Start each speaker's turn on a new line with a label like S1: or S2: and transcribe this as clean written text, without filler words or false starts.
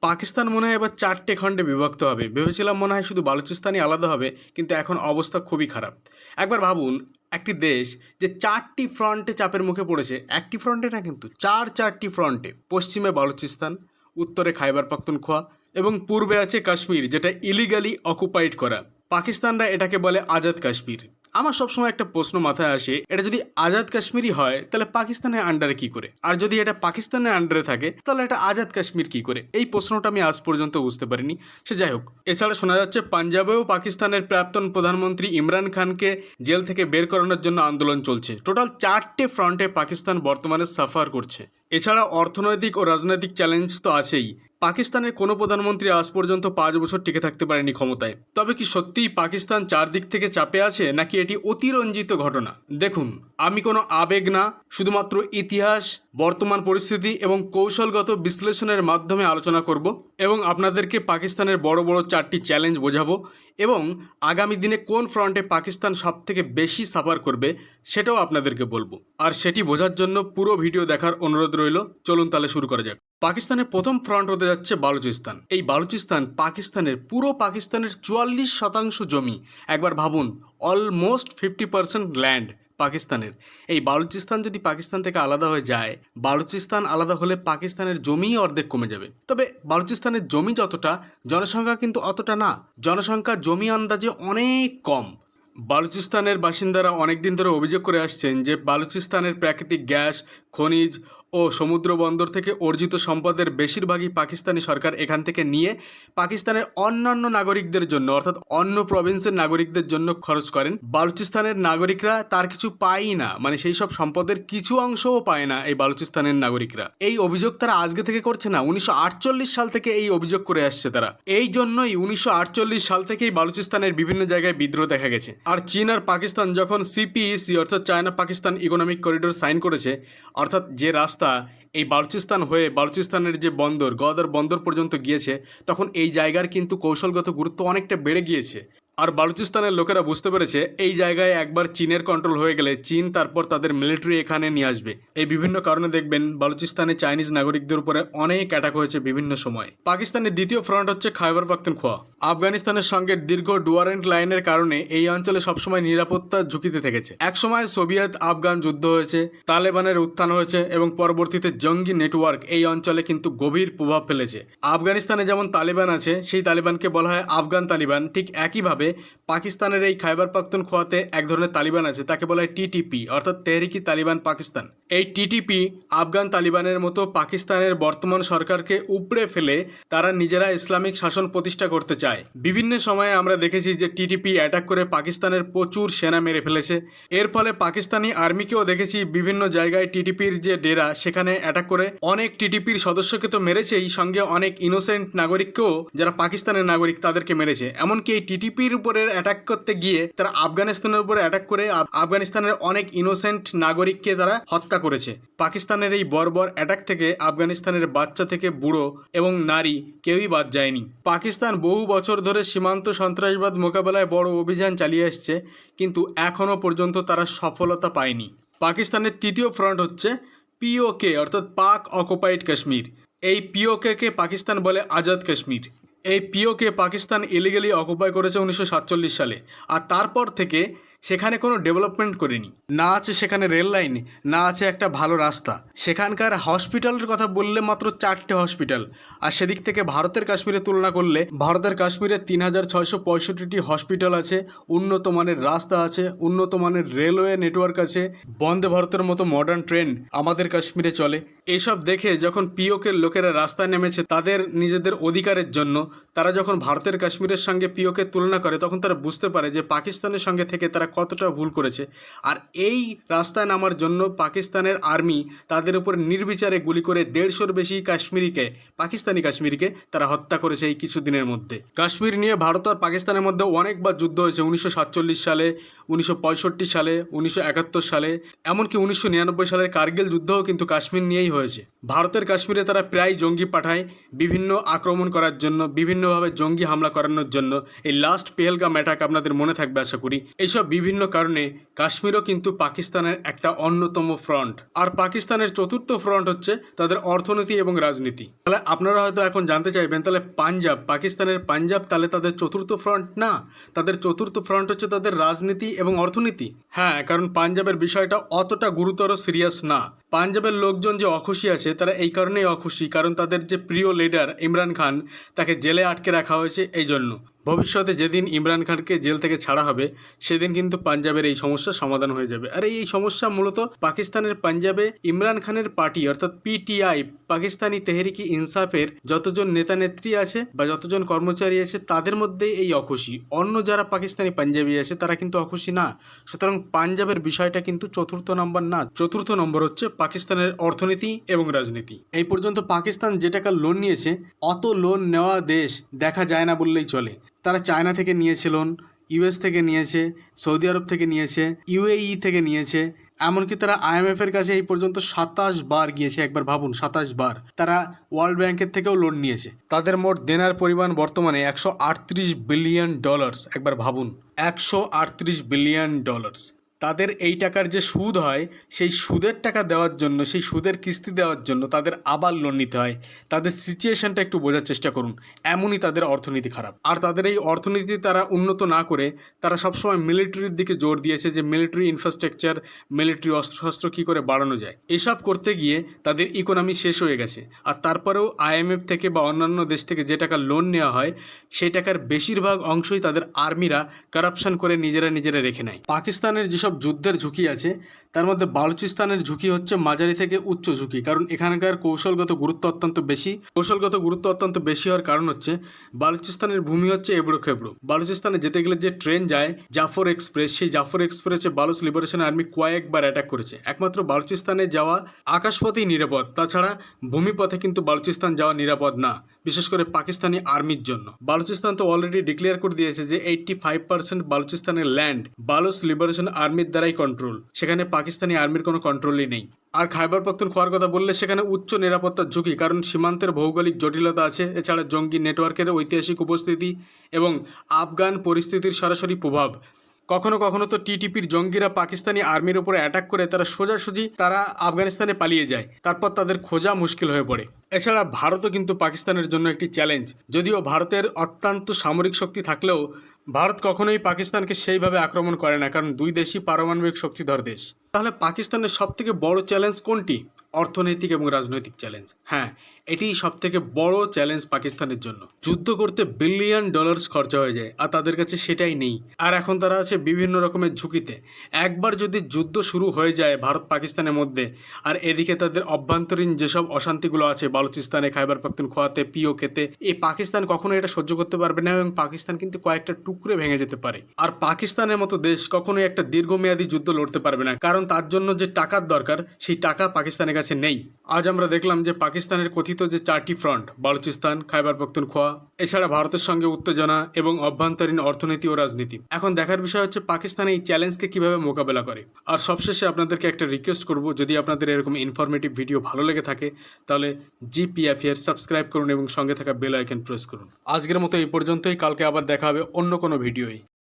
S1: পাকিস্তান মনে হয় এবার ৪টে খণ্ডে বিভক্ত হবে। ভেবেছিলাম মনে হয় শুধু বালুচিস্তানই আলাদা হবে, কিন্তু এখন অবস্থা খুবই খারাপ। একবার ভাবুন, একটি দেশ যে ৪টি ফ্রন্টে চাপের মুখে পড়েছে, একটি ফ্রন্টে না কিন্তু ৪টি ফ্রন্টে। পশ্চিমে বালুচিস্তান, উত্তরে খাইবার পাখতুনখোয়া এবং পূর্বে আছে কাশ্মীর, যেটা ইলিগালি অকুপাইড করা। পাকিস্তানরা এটাকে বলে আজাদ কাশ্মীর। আমার সবসময় একটা প্রশ্ন মাথায় আসে, এটা যদি আজাদ কাশ্মীরই হয় তাহলে পাকিস্তানের আন্ডারে কি করে, আর যদি এটা পাকিস্তানের আন্ডারে থাকে তাহলে এটা আজাদ কাশ্মীর কি করে? এই প্রশ্নটা আমি আজ পর্যন্ত বুঝতে পারিনি। সে যাই হোক, এছাড়া শোনা যাচ্ছে পাঞ্জাবেও পাকিস্তানের প্রাক্তন প্রধানমন্ত্রী ইমরান খানকে জেল থেকে বের করানোর জন্য আন্দোলন চলছে। টোটাল 4টে ফ্রন্টে পাকিস্তান বর্তমানে সাফার করছে। এছাড়া অর্থনৈতিক ও রাজনৈতিক চ্যালেঞ্জ তো আছেই। পাকিস্তানের কোনো প্রধানমন্ত্রী আজ পর্যন্ত 5 বছর টিকে থাকতে পারেনি ক্ষমতায়। তবে কি সত্যিই পাকিস্তান চারদিক থেকে চাপে আছে, নাকি এটি অতিরঞ্জিত ঘটনা? দেখুন, আমি কোনো আবেগ না, শুধুমাত্র ইতিহাস, বর্তমান পরিস্থিতি এবং কৌশলগত বিশ্লেষণের মাধ্যমে আলোচনা করব এবং আপনাদেরকে পাকিস্তানের বড় বড় 4টি চ্যালেঞ্জ বোঝাবো এবং আগামী দিনে কোন ফ্রন্টে পাকিস্তান সবথেকে বেশি সাফার করবে সেটাও আপনাদেরকে বলবো। আর সেটি বোঝার জন্য পুরো ভিডিও দেখার অনুরোধ রইল। চলুন তাহলে শুরু করা যাক। পাকিস্তানের প্রথম ফ্রন্ট হতে যাচ্ছে বালুচিস্তান। এই বালুচিস্তান পাকিস্তানের 44% জমি। একবার ভাবুন, অলমোস্ট 50% ল্যান্ড পাকিস্তানের। এই বালুচিস্তান যদি পাকিস্তান থেকে আলাদা হয়ে যায়, বালুচিস্তান আলাদা হলে পাকিস্তানের জমিই অর্ধেক কমে যাবে। তবে বালুচিস্তানের জমি যতটা, জনসংখ্যা কিন্তু অতটা না। জনসংখ্যা জমি আন্দাজে অনেক কম। বালুচিস্তানের বাসিন্দারা অনেকদিন ধরে অভিযোগ করে আসছেন যে বালুচিস্তানের প্রাকৃতিক গ্যাস, খনিজ ও সমুদ্র বন্দর থেকে অর্জিত সম্পদের বেশিরভাগই পাকিস্তানি সরকার এখান থেকে নিয়ে পাকিস্তানের অন্যান্য নাগরিকদের জন্য, অর্থাৎ অন্য প্রভিন্সের নাগরিকদের জন্য খরচ করেন। বালুচিস্তানের নাগরিকরা তার কিছু পায়ই না, মানে সেই সব সম্পদের কিছু অংশও পায় না এই বালুচিস্তানের নাগরিকরা। এই অভিযোগ তারা আজকে থেকে করছে না, 1948 সাল থেকে এই অভিযোগ করে আসছে তারা। এই জন্যই 1948 সাল থেকেই বালুচিস্তানের বিভিন্ন জায়গায় বিদ্রোহ দেখা গেছে। আর চীন আর পাকিস্তান যখন সিপিইসি অর্থাৎ China Pakistan economic corridor sign করেছে, অর্থাৎ যে রাস্তা এই বালুচিস্তান হয়ে বালুচিস্তানের যে বন্দর গওদর বন্দর পর্যন্ত গিয়েছে, তখন এই জায়গার কিন্তু কৌশলগত গুরুত্ব অনেকটা বেড়ে গিয়েছে। আর বালুচিস্তানের লোকেরা বুঝতে পেরেছে এই জায়গায় একবার চীনের কন্ট্রোল হয়ে গেলে চীন তারপর তাদের মিলিটারি এখানে নিয়ে আসবে। এই বিভিন্ন কারণে দেখবেন বালুচিস্তানে চাইনিজ নাগরিকদের উপরে অনেক অ্যাটাক হয়েছে বিভিন্ন সময়। পাকিস্তানের দ্বিতীয় ফ্রন্ট হচ্ছে খাইবার পাখতুনখোয়া। আফগানিস্তানের সঙ্গে দীর্ঘ ডুয়ারেন্ট লাইনের কারণে এই অঞ্চলে সবসময় নিরাপত্তার ঝুঁকিতে থেকেছে। একসময় সোভিয়েত আফগান যুদ্ধ হয়েছে, তালেবানের উত্থান হয়েছে এবং পরবর্তীতে জঙ্গি নেটওয়ার্ক এই অঞ্চলে কিন্তু গভীর প্রভাব ফেলেছে। আফগানিস্তানে যেমন তালিবান আছে, সেই তালিবানকে বলা হয় আফগান তালিবান। ঠিক একইভাবে পাকিস্তানের এই খাইবার পাখতুনখোয়াতে এক ধরনের তালিবান আছে, তাকে বলা হয় টিটিপি অর্থাৎ তেহরিকি তালিবান পাকিস্তান। এই টিটিপি আফগান তালিবানের মতো পাকিস্তানের বর্তমান সরকারকে উপড়ে ফেলে তারা নিজেরা ইসলামিক শাসন প্রতিষ্ঠা করতে চায়। বিভিন্ন সময়ে আমরা দেখেছি যে টিটিপি অ্যাটাক করে পাকিস্তানের প্রচুর সেনা মেরে ফেলেছে। এর ফলে পাকিস্তানি আর্মিকেও দেখেছি বিভিন্ন জায়গায় টিটিপির যে ডেরা সেখানে অ্যাটাক করে অনেক টিটিপির সদস্যকে তো মেরেছেই, সঙ্গে অনেক ইনোসেন্ট নাগরিককেও, যারা পাকিস্তানের নাগরিক, তাদেরকে মেরেছে। এমনকি এই টিটিপির উপরে অ্যাটাক করতে গিয়ে তারা আফগানিস্তানের উপরে অ্যাটাক করে আফগানিস্তানের অনেক ইনোসেন্ট নাগরিককে তারা হত্যা করেছে। পাকিস্তানের এই বর্বর অ্যাটাক থেকে আফগানিস্তানের বাচ্চা থেকে বুড়ো এবং নারী কেউই বাদ যায়নি। পাকিস্তান বহু বছর ধরে সীমান্ত সন্ত্রাসবাদ মোকাবেলায় বড় অভিযান চালিয়ে আসছে, কিন্তু এখনও পর্যন্ত তারা সফলতা পায়নি। পাকিস্তানের তৃতীয় ফ্রন্ট হচ্ছে পিওকে অর্থাৎ পাক অকুপাইড কাশ্মীর। এই পিওকে পাকিস্তান বলে আজাদ কাশ্মীর। এই পিওকে পাকিস্তান ইলিগালি অকুপাই করেছে 1947 সালে, আর তারপর থেকে সেখানে কোনো ডেভেলপমেন্ট করেনি। না আছে সেখানে রেল লাইন, না আছে একটা ভালো রাস্তা। সেখানকার হসপিটালের কথা বললে মাত্র 4টে হসপিটাল। আর সেদিক থেকে ভারতের কাশ্মীরে তুলনা করলে ভারতের কাশ্মীরে 3665টি হসপিটাল আছে, উন্নত মানের রাস্তা আছে, উন্নত মানের রেলওয়ে নেটওয়ার্ক আছে, বন্দে ভারতের মতো মডার্ন ট্রেন আমাদের কাশ্মীরে চলে। এইসব দেখে যখন পিওকের লোকেরা রাস্তায় নেমেছে তাদের নিজেদের অধিকারের জন্য, তারা যখন ভারতের কাশ্মীরের সঙ্গে পিওকে তুলনা করে, তখন তারা বুঝতে পারে যে পাকিস্তানের সঙ্গে থেকে তারা কতটা ভুল করেছে। আর এই রাস্তায় নামার জন্য পাকিস্তানের আর্মি তাদের উপর নির্বিচারে গুলি করে 150-র বেশি পাকিস্তানি কাশ্মীরিকে তারা হত্যা করেছে এই কিছুদিনের মধ্যে। কাশ্মীর নিয়ে ভারত আর পাকিস্তানের মধ্যে অনেকবার যুদ্ধ হয়েছে, 1947 সালে, 1965 সালে, 1971 সালে, এমনকি 1999 সালের কার্গিল যুদ্ধও কিন্তু কাশ্মীর নিয়েই হয়েছে। ভারতের কাশ্মীরে তারা প্রায় জঙ্গি পাঠায় বিভিন্ন আক্রমণ করার জন্য, বিভিন্ন বিভিন্নভাবে জঙ্গি হামলা করানোর জন্য এই লাস্ট পেহেলগাম অ্যাটাক আপনাদের মনে থাকবে আশা করি। এইসব বিভিন্ন কারণে কাশ্মীরও কিন্তু পাকিস্তানের একটা অন্যতম ফ্রন্ট। আর পাকিস্তানের চতুর্থ ফ্রন্ট হচ্ছে তাদের অর্থনীতি এবং রাজনীতি। তাহলে আপনারা হয়তো এখন জানতে চাইবেন তাহলে পাঞ্জাব, পাকিস্তানের পাঞ্জাব তাহলে তাদের চতুর্থ ফ্রন্ট না, তাদের চতুর্থ ফ্রন্ট হচ্ছে তাদের রাজনীতি এবং অর্থনীতি। হ্যাঁ, কারণ পাঞ্জাবের বিষয়টা অতটা গুরুতর সিরিয়াস না। পাঞ্জাবের লোকজন যে অখুশি আছে তারা এই কারণেই অখুশি কারণ তাদের যে প্রিয় লিডার ইমরান খান তাকে জেলে আটকে রাখা হয়েছে এই জন্য। ভবিষ্যতে যেদিন ইমরান খানকে জেল থেকে ছাড়া হবে সেদিন কিন্তু পাঞ্জাবের এই সমস্যার সমাধান হয়ে যাবে। আর এই সমস্যা মূলত পাকিস্তানের পাঞ্জাবে ইমরান খানের পার্টি অর্থাৎ পিটিআই, পাকিস্তানি তেহরিকি ইনসাফের যতজন নেতা নেত্রী আছে বা যতজন কর্মচারী আছে তাদের মধ্যেই এই অখুশি। অন্য যারা পাকিস্তানি পাঞ্জাবি আছে তারা কিন্তু অখুশি না। সুতরাং পাঞ্জাবের বিষয়টা কিন্তু চতুর্থ নম্বর না, চতুর্থ নম্বর হচ্ছে পাকিস্তানের অর্থনীতি এবং রাজনীতি। এই পর্যন্ত পাকিস্তান যে টাকা লোন নিয়েছে অত লোন নেওয়া দেশ দেখা যায় না বললেই চলে। তারা চায়না থেকে নিয়েছে লোন, ইউএস থেকে নিয়েছে, সৌদি আরব থেকে নিয়েছে, ইউএই থেকে নিয়েছে, এমনকি তারা আইএমএফের কাছে এই পর্যন্ত 27 বার গিয়েছে। একবার ভাবুন, 27 বার। তারা ওয়ার্ল্ড ব্যাংকের থেকেও লোন নিয়েছে। তাদের মোট দেনার পরিমাণ বর্তমানে $138 বিলিয়ন। একবার ভাবুন, $138 বিলিয়ন। তাদের এই টাকার যে সুদ হয় সেই সুদের টাকা দেওয়ার জন্য, সেই সুদের কিস্তি দেওয়ার জন্য তাদের আবার লোন নিতে হয়। তাদের সিচুয়েশনটা একটু বোঝার চেষ্টা করুন, এমনই তাদের অর্থনীতি খারাপ। আর তাদের এই অর্থনীতি তারা উন্নত না করে তারা সবসময় মিলিটারির দিকে জোর দিয়েছে যে মিলিটারি ইনফ্রাস্ট্রাকচার, মিলিটারি অস্ত্রশস্ত্র কী করে বাড়ানো যায়। এসব করতে গিয়ে তাদের ইকোনমি শেষ হয়ে গেছে। আর তারপরেও আইএমএফ থেকে বা অন্যান্য দেশ থেকে যে টাকা লোন নেওয়া হয় সেই টাকার বেশিরভাগ অংশই তাদের আর্মিরা কারাপশন করে নিজেরা রেখে নেয়। পাকিস্তানের যেসব যুদ্ধের ঝুঁকি আছে তার মধ্যে বালুচিস্তানের ঝুঁকি হচ্ছে মাঝারি থেকে উচ্চ ঝুঁকি, কারণ এখানকার কৌশলগত গুরুত্ব অত্যন্ত বেশি হওয়ার কারণ হচ্ছে বালুচিস্তানের ভূমি হচ্ছে এবড়ো খেবড়ো। বালুচিস্তানে যেতে গেলে যে ট্রেন যায় জাফর এক্সপ্রেস, সেই জাফর এক্সপ্রেসে বালুচ লিবারেশন আর্মি কয়েকবার অ্যাটাক করেছে। একমাত্র বালুচিস্তানে যাওয়া আকাশপথেই নিরাপদ, তাছাড়া ভূমিপথে কিন্তু বালুচিস্তান যাওয়া নিরাপদ না, বিশেষ করে পাকিস্তানি আর্মির জন্য। বালুচিস্তান তো অলরেডি ডিক্লেয়ার করে দিয়েছে যে 85% বালুচিস্তানের ল্যান্ড বালুচ লিবারেশন আর্মির দ্বারাই কন্ট্রোল, সেখানে পাকিস্তানি আর্মির কোনো কন্ট্রোলই নেই। আর খাইবার পাখতুনখোয়ার কথা বললে সেখানে উচ্চ নিরাপত্তার ঝুঁকি, কারণ সীমান্তের ভৌগোলিক জটিলতা আছে, এছাড়া জঙ্গি নেটওয়ার্কের ঐতিহাসিক উপস্থিতি এবং আফগান পরিস্থিতির সরাসরি প্রভাব। কখনো কখনো তো টিটিপির জঙ্গিরা পাকিস্তানি আর্মির উপরে অ্যাটাক করে সোজাসুজি তারা আফগানিস্তানে পালিয়ে যায়, তারপর তাদের খোঁজা মুশকিল হয়ে পড়ে। এছাড়া ভারতও কিন্তু পাকিস্তানের জন্য একটি চ্যালেঞ্জ। যদিও ভারতের অত্যন্ত সামরিক শক্তি থাকলেও ভারত কখনোই পাকিস্তানকে সেইভাবে আক্রমণ করে না, কারণ দুই দেশই পারমাণবিক শক্তিধর দেশ। তাহলে পাকিস্তানের সবথেকে বড় চ্যালেঞ্জ কোনটি? অর্থনৈতিক এবং রাজনৈতিক চ্যালেঞ্জ। হ্যাঁ, এটিই সবথেকে বড় চ্যালেঞ্জ পাকিস্তানের জন্য। যুদ্ধ করতে $1 বিলিয়ন খরচা হয়ে যায় আর তাদের কাছে সেটাই নেই। আর এখন তারা আছে বিভিন্ন রকমের ঝুঁকিতে। একবার যদি যুদ্ধ শুরু হয়ে যায় ভারত পাকিস্তানের মধ্যে, আর এদিকে তাদের অভ্যন্তরীণ যেসব অশান্তিগুলো আছে বালুচিস্তানে, খাইবার পাখতুনখোয়াতে, পিওকেতে, এই পাকিস্তান কখনো এটা সহ্য করতে পারবে না এবং পাকিস্তান কিন্তু কয়েকটা টুকরে ভেঙে যেতে পারে। আর পাকিস্তানের মতো দেশ কখনোই একটা দীর্ঘমেয়াদী যুদ্ধ লড়তে পারবে না, কারণ তার জন্য যে টাকার দরকার সেই টাকা পাকিস্তানের কাছে নেই। আজ আমরা দেখলাম যে পাকিস্তানের কথিত যে 4টি ফ্রন্ট, বালুচিস্তান, খাইবার পাখতুনখোয়া, এছাড়া ভারতের সঙ্গে উত্তেজনা এবং অভ্যন্তরীণ অর্থনীতি ও রাজনীতি। এখন দেখার বিষয় হচ্ছে পাকিস্তান এই চ্যালেঞ্জকে কিভাবে মোকাবেলা করে। আর সবশেষে আপনাদেরকে একটা রিকোয়েস্ট করব, যদি আপনাদের এরকম ইনফরমেটিভ ভিডিও ভালো লেগে থাকে তাহলে জিপিএফআর সাবস্ক্রাইব করুন এবং সঙ্গে থাকা বেল আইকন প্রেস করুন। আজকের মতো এই পর্যন্তই, কালকে আবার দেখা হবে অন্য কোনো ভিডিওয়।